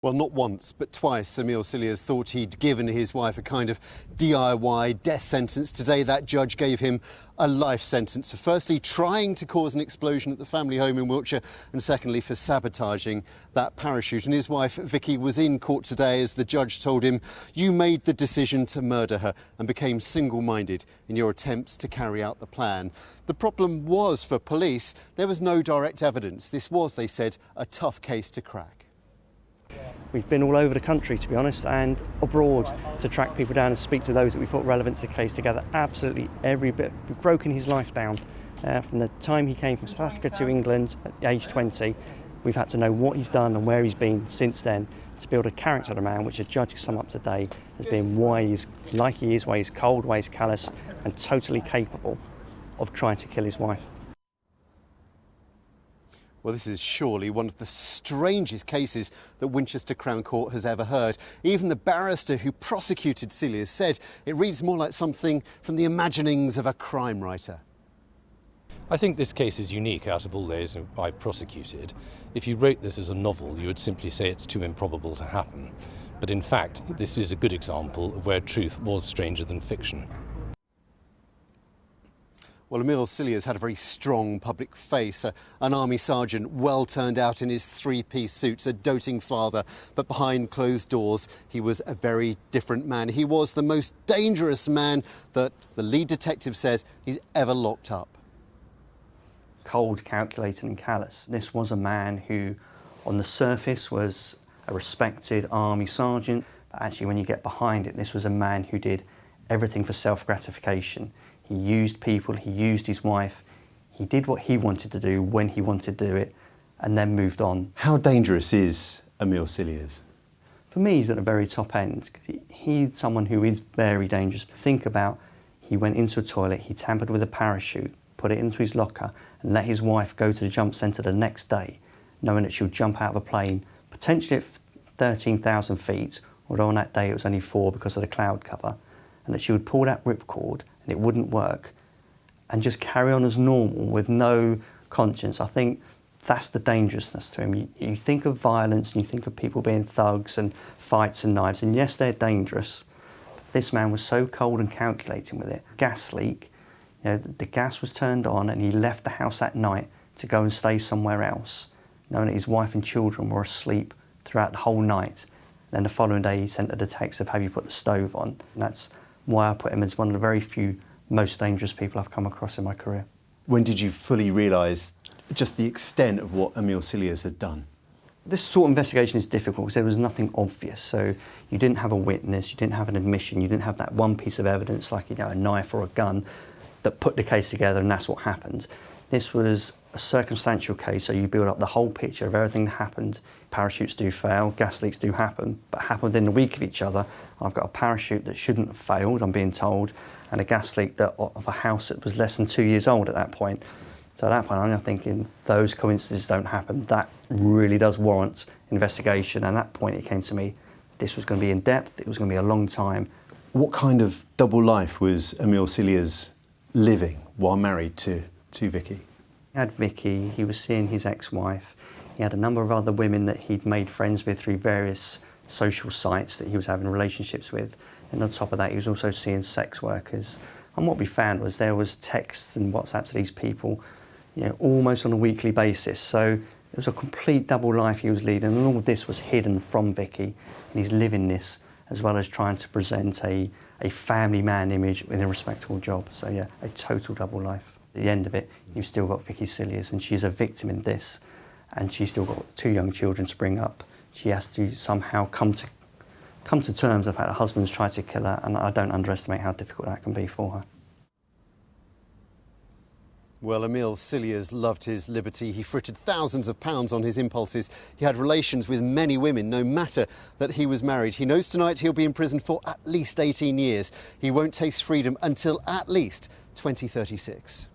Well, not once, but twice, Emile Cilliers thought he'd given his wife a kind of DIY death sentence. Today, that judge gave him a life sentence for firstly trying to cause an explosion at the family home in Wiltshire and secondly for sabotaging that parachute. And his wife, Vicky, was in court today as the judge told him, "You made the decision to murder her and became single-minded in your attempts to carry out the plan." The problem was for police, there was no direct evidence. This was, they said, a tough case to crack. We've been all over the country, to be honest, and abroad to track people down and speak to those that we thought relevant to the case together. Absolutely every bit. We've broken his life down. From the time he came from South Africa to England at age 20, we've had to know what he's done and where he's been since then to build a character of the man, which a judge can sum up today as being why he's like he is, why he's cold, why he's callous, and totally capable of trying to kill his wife. Well, this is surely one of the strangest cases that Winchester Crown Court has ever heard. Even the barrister who prosecuted Cilliers said it reads more like something from the imaginings of a crime writer. I think this case is unique out of all those I've prosecuted. If you wrote this as a novel, you would simply say it's too improbable to happen. But in fact, this is a good example of where truth was stranger than fiction. Well, Emile Cilliers had a very strong public face, an army sergeant well turned out in his three-piece suit, a doting father, but behind closed doors he was a very different man. He was the most dangerous man that the lead detective says he's ever locked up. Cold, calculated and callous. This was a man who, on the surface, was a respected army sergeant, but actually when you get behind it, this was a man who did everything for self-gratification. He used people, he used his wife, he did what he wanted to do when he wanted to do it, and then moved on. How dangerous is Emile Cilliers? For me, he's at the very top end, because he's someone who is very dangerous. Think about, he went into a toilet, he tampered with a parachute, put it into his locker, and let his wife go to the jump centre the next day, knowing that she'll jump out of a plane, potentially at 13,000 feet, although on that day it was only 4 because of the cloud cover, and that she would pull that ripcord and it wouldn't work, and just carry on as normal with no conscience. I think that's the dangerousness to him. You think of violence and you think of people being thugs and fights and knives, and yes, they're dangerous. This man was so cold and calculating with it. Gas leak, you know, the gas was turned on and he left the house at night to go and stay somewhere else, knowing that his wife and children were asleep throughout the whole night. Then the following day he sent a text of, "Have you put the stove on?" And that's why I put him as one of the very few most dangerous people I've come across in my career. When did you fully realise just the extent of what Emile Cilliers had done? This sort of investigation is difficult because there was nothing obvious. So you didn't have a witness, you didn't have an admission, you didn't have that one piece of evidence like, you know, a knife or a gun that put the case together and that's what happened. This was a circumstantial case, so you build up the whole picture of everything that happened. Parachutes do fail, gas leaks do happen, but happen within a week of each other. I've got a parachute that shouldn't have failed, I'm being told, and a gas leak of a house that was less than 2 years old at that point. So at that point, I'm thinking those coincidences don't happen. That really does warrant investigation. And at that point, it came to me, this was going to be in depth, it was going to be a long time. What kind of double life was Emile Cilliers living while married to Vicky? He had Vicky, he was seeing his ex-wife, he had a number of other women that he'd made friends with through various social sites that he was having relationships with, and on top of that he was also seeing sex workers. And what we found was there was texts and WhatsApps to these people, you know, almost on a weekly basis. So it was a complete double life he was leading, and all of this was hidden from Vicky, and he's living this as well as trying to present a family man image with a respectable job. So yeah, a total double life. At the end of it, you've still got Vicky Cilliers, and she's a victim in this, and she's still got 2 young children to bring up. She has to somehow come to terms with the fact her husband's tried to kill her, and I don't underestimate how difficult that can be for her. Well, Emile Cilliers loved his liberty. He frittered thousands of pounds on his impulses. He had relations with many women, no matter that he was married. He knows tonight he'll be in prison for at least 18 years. He won't taste freedom until at least 2036.